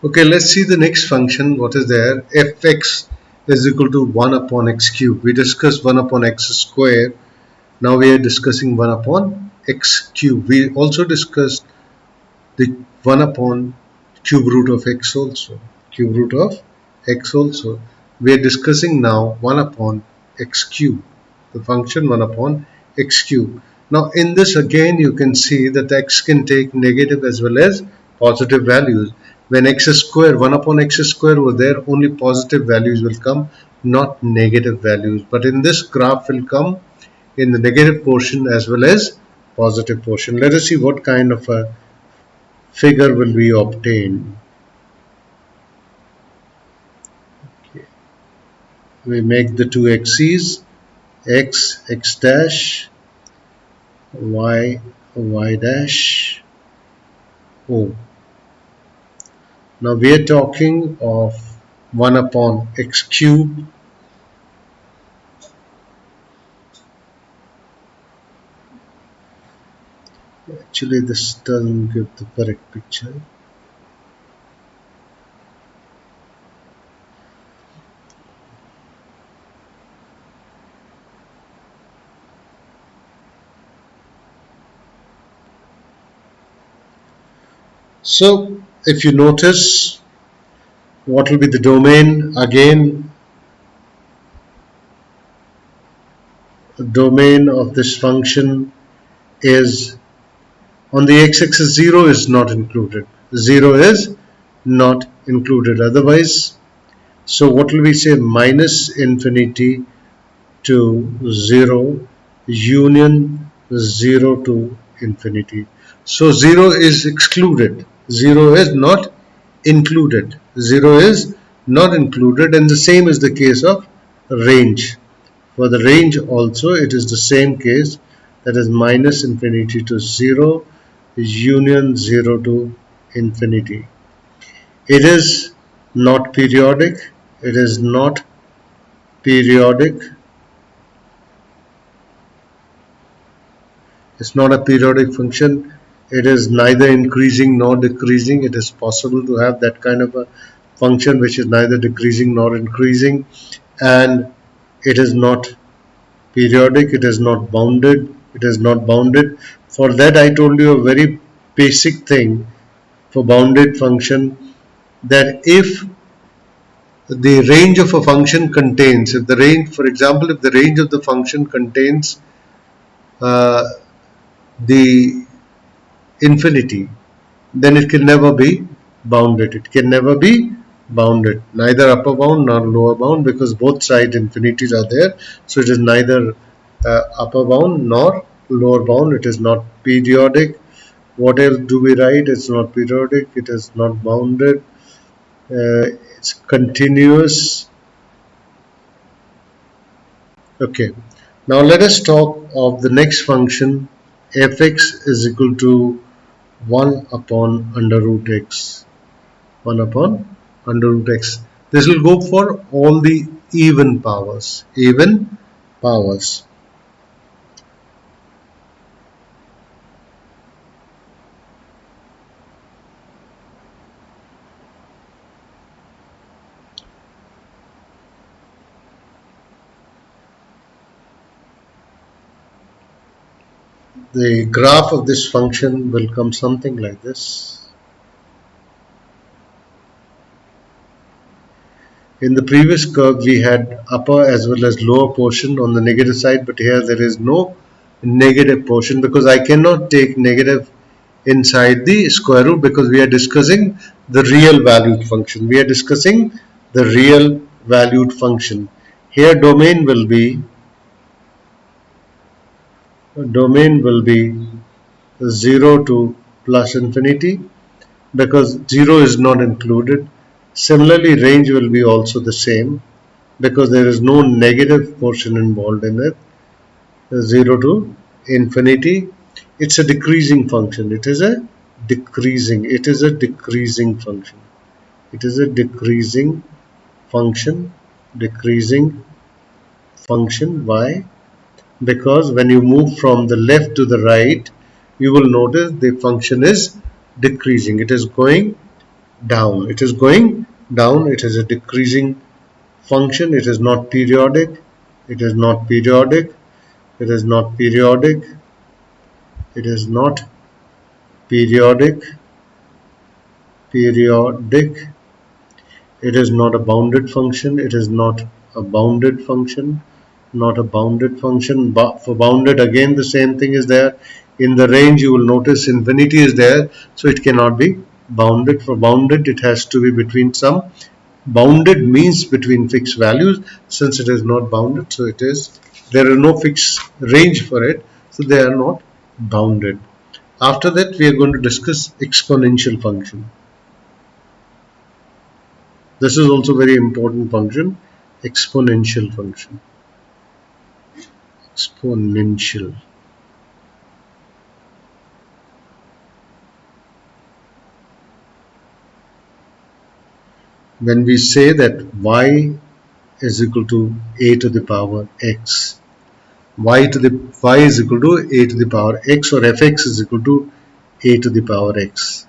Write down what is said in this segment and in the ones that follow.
Okay, let's see the next function. What is there? Fx is equal to 1 upon x cube. We discussed 1 upon x square. Now we are discussing 1 upon x cube. We also discussed the 1 upon cube root of x also. Cube root of x also. We are discussing now 1 upon x cube. The function 1 upon x cube. Now in this again you can see that x can take negative as well as positive values. When x square 1 upon x square was there, only positive values will come, not negative values. But in this graph will come in the negative portion as well as positive portion. Let us see what kind of a figure will be obtained. Okay. We make the two axes, x dash, y dash, o. Now we are talking of 1 upon x cube. Actually this doesn't give the correct picture. So if you notice, what will be the domain? Again, the domain of this function is on the x-axis. 0 is not included. 0 is not included. Otherwise, so what will we say? Minus infinity to 0 union 0 to infinity. So 0 is excluded. 0 is not included. 0 is not included, and the same is the case of range. For the range also it is the same case, that is minus infinity to 0 union 0 to infinity. It is not periodic. It is not periodic. It's not a periodic function. It is neither increasing nor decreasing. It is possible to have that kind of a function which is neither decreasing nor increasing, and it is not periodic. It is not bounded. It is not bounded. For that I told you a very basic thing for bounded function, that if the range of a function contains, if the range, for example, if the range of the function contains uh, the infinity, then it can never be bounded. It can never be bounded, neither upper bound nor lower bound, because both side infinities are there. So it is neither upper bound nor lower bound. It is not periodic. What else do we write? It's not periodic. It is not bounded. It's continuous. Okay. Now let us talk of the next function. Fx is equal to 1 upon under root x. 1 upon under root x. This will go for all the even powers. Even powers. The graph of this function will come something like this. In the previous curve we had upper as well as lower portion on the negative side, but here there is no negative portion because I cannot take negative inside the square root, because we are discussing the real valued function. We are discussing the real valued function. Here domain will be 0 to plus infinity, because 0 is not included. Similarly, range will be also the same, because there is no negative portion involved in it. 0 to infinity. It's a decreasing function. It is a decreasing. It is a decreasing function. It is a decreasing function. Decreasing function. Why? Because when you move from the left to the right, you will notice the function is decreasing. It is going down. It is going down. It is a decreasing function. It is not periodic. It is not periodic. It is not periodic. It is not periodic. Periodic. It is not a bounded function. It is not a bounded function. Not a bounded function. But for bounded, again the same thing is there. In the range you will notice infinity is there, so it cannot be bounded. For bounded it has to be between some. Bounded means between fixed values. Since it is not bounded, so it is, there is no fixed range for it, so they are not bounded. After that we are going to discuss exponential function. This is also very important function. Exponential function. Exponential. When we say that y is equal to a to the power x, y is equal to a to the power x, or fx is equal to a to the power x.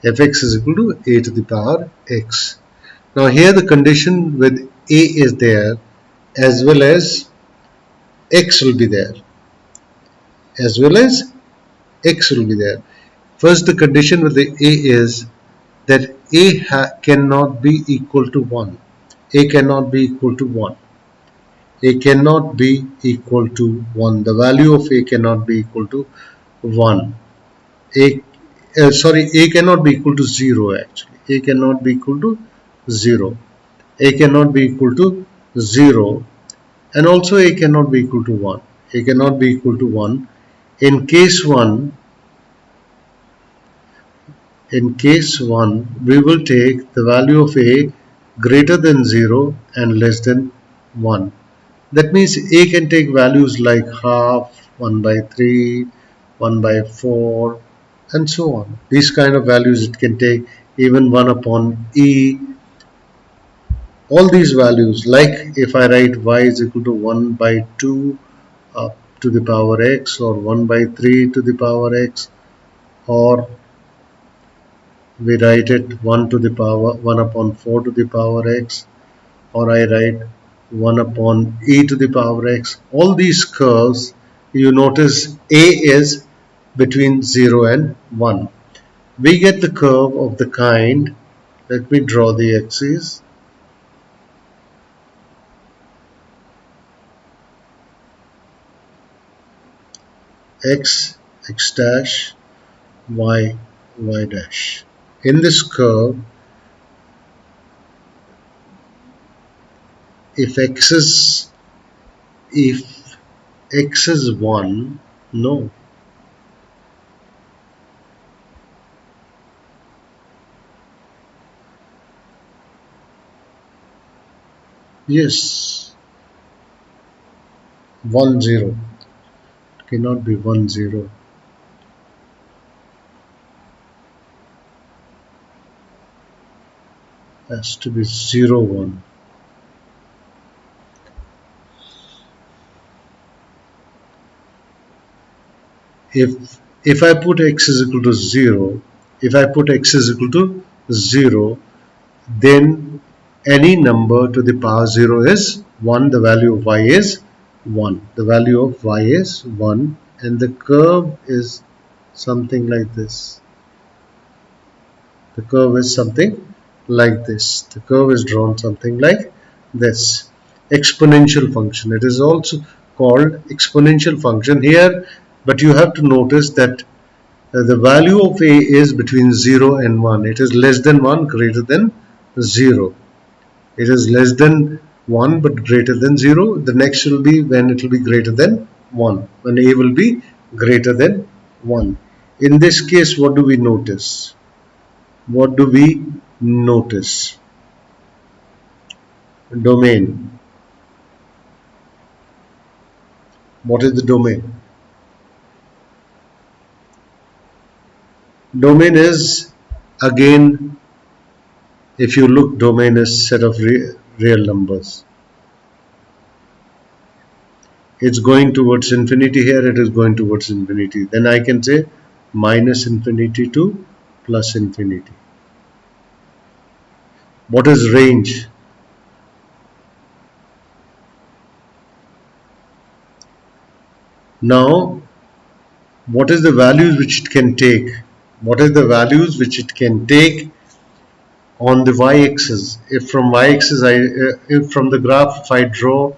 Fx is equal to a to the power x. Now here the condition with a is there, as well as x will be there, as well as x will be there. First, the condition with the a is that a cannot be equal to 1. A cannot be equal to 1. A cannot be equal to 1. The value of a cannot be equal to 1. A cannot be equal to 0 actually. A cannot be equal to 0. A cannot be equal to 0, and also a cannot be equal to 1. A cannot be equal to 1. In case 1, we will take the value of a greater than 0 and less than 1. That means a can take values like half, 1 by 3, 1 by 4, and so on. These kind of values it can take, even 1 upon e. All these values, like if I write y is equal to 1 by 2 to the power x, or 1 by 3 to the power x, or we write it 1 to the power 1 upon 4 to the power x, or I write 1 upon e to the power x. All these curves, you notice a is between 0 and 1. We get the curve of the kind, let me draw the axis. X, x dash, y, y dash. In this curve, if x is 1, no. Yes, 1 0. It cannot be 1 0. Has to be 0 1. If I put x is equal to 0, then any number to the power 0 is 1. The value of y is 1. The value of y is 1, and the curve is something like this. The curve is something like this. The curve is drawn something like this. Exponential function. It is also called exponential function here, but you have to notice that the value of a is between 0 and 1. It is less than 1, greater than 0. It is less than 1 but greater than 0. The next will be when it will be greater than 1. When a will be greater than 1. In this case, what do we notice? What do we notice? Domain. What is the domain? Domain is, again, if you look, domain is set of real numbers. It's going towards infinity here, it is going towards infinity. Then I can say minus infinity to plus infinity. What is range? Now, what is the values which it can take? What is the values which it can take on the y-axis? If from y-axis, if from the graph, if I draw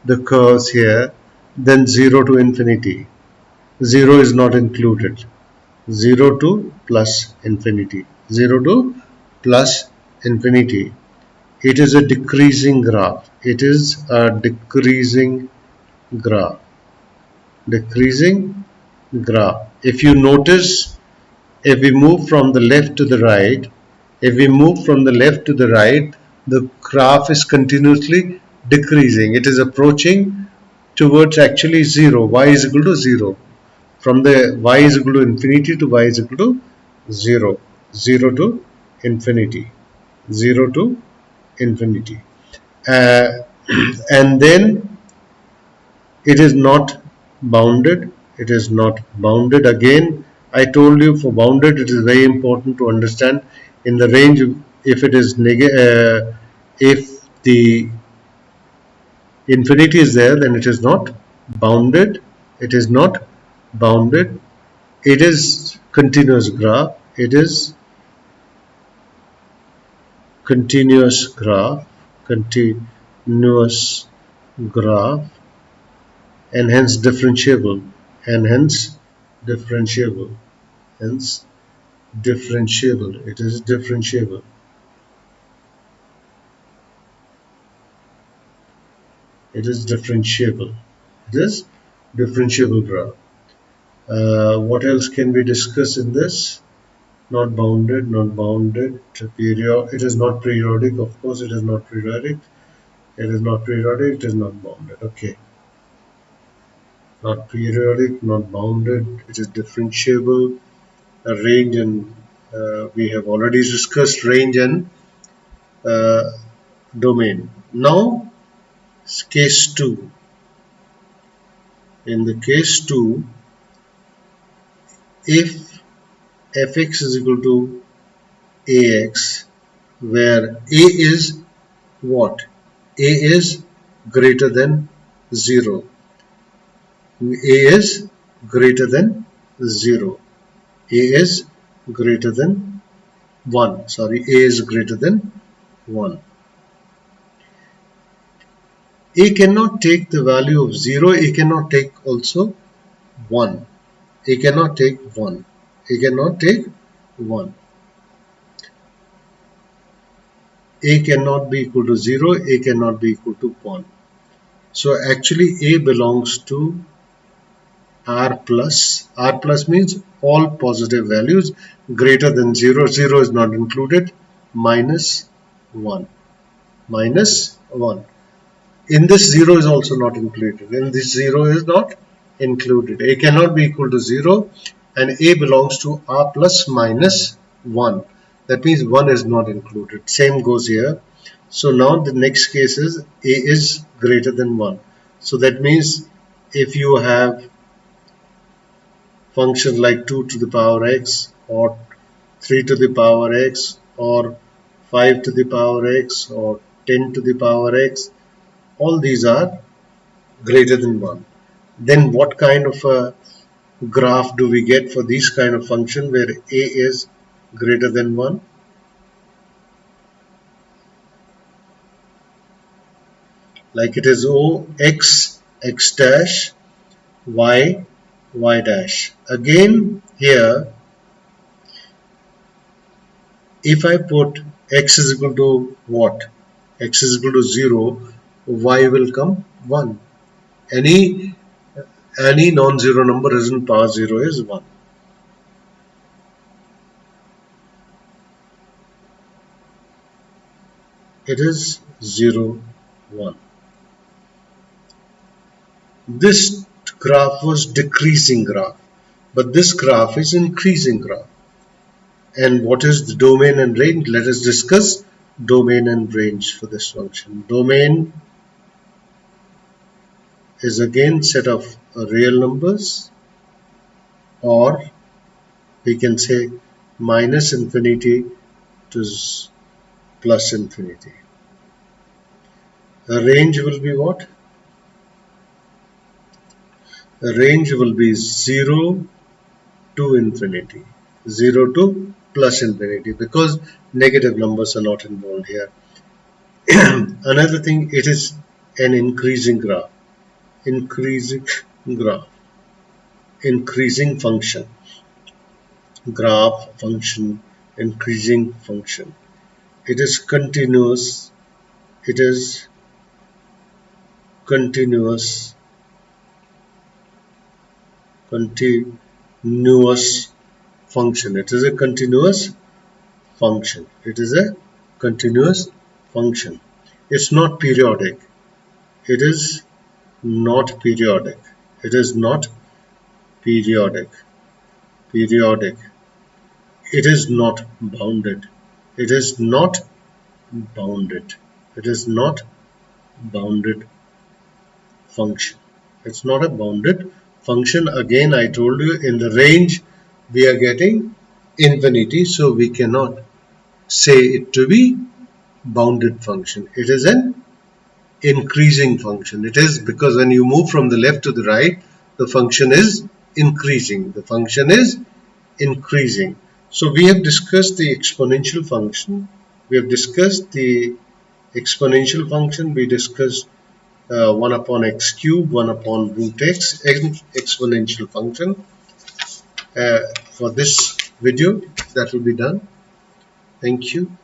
the curves here, then 0 to infinity. 0 is not included. 0 to plus infinity. 0 to plus infinity. It is a decreasing graph. It is a decreasing graph. Decreasing graph. If you notice, if we move from the left to the right, the graph is continuously decreasing. It is approaching towards actually 0. Y is equal to 0. From the y is equal to infinity to y is equal to 0. 0 to infinity. 0 to infinity. Uh, and then it is not bounded. It is not bounded. Again, I told you, for bounded it is very important to understand in the range. If it is if the infinity is there, then it is not bounded. It is not bounded. It is continuous graph. It is continuous graph. Continuous graph, and hence differentiable, and hence differentiable, hence differentiable. It is differentiable. It is differentiable. It is differentiable graph. What else can we discuss in this? Not bounded, not bounded. Period. It is not periodic. Of course, it is not periodic. It is not periodic. It is not bounded. Okay. Not periodic, not bounded. It is differentiable. A range, and we have already discussed range and uh, domain. Now, case 2. In the case 2, if fx is equal to ax, where a is what? A is greater than 0. A is greater than 0. A is greater than 1. Sorry, a is greater than 1. A cannot take the value of 0. A cannot take also 1. A cannot take 1. A cannot take 1. A cannot be equal to 0. A cannot be equal to 1. So actually A belongs to R plus. R plus means all positive values greater than 0. 0 is not included. Minus 1. Minus 1. In this 0 is also not included. In this 0 is not included. A cannot be equal to 0, and A belongs to R plus minus 1. That means 1 is not included. Same goes here. So now the next case is A is greater than 1. So that means if you have functions like 2 to the power x, or 3 to the power x, or 5 to the power x, or 10 to the power x, all these are greater than 1. Then what kind of a graph do we get for these kind of function where a is greater than 1? Like it is O x, x dash, y, y dash. Again here, if I put x is equal to what? X is equal to 0, y will come 1. Any non-zero number isn't power 0 is 1. It is 0, 1. This graph was decreasing graph, but this graph is increasing graph. And what is the domain and range? Let us discuss domain and range for this function. Domain is again set of real numbers, or we can say minus infinity to plus infinity. The range will be what? The range will be 0 to infinity. 0 to plus infinity, because negative numbers are not involved here. Another thing, it is an increasing graph. Increasing graph. Increasing function. Graph function. Increasing function. It is continuous. It is continuous. Continuous function. It is a continuous function. It is a continuous function. It's not periodic. It is not periodic. It is not periodic. Periodic. It is not bounded. It is not bounded. It is not bounded function. It's not a bounded function. Again, I told you, in the range we are getting infinity, so we cannot say it to be bounded function. It is an increasing function. It is because when you move from the left to the right, the function is increasing. The function is increasing. So we have discussed the exponential function. We have discussed the exponential function. We discussed 1 upon x cube, 1 upon root x, exponential function. For this video, that will be done. Thank you.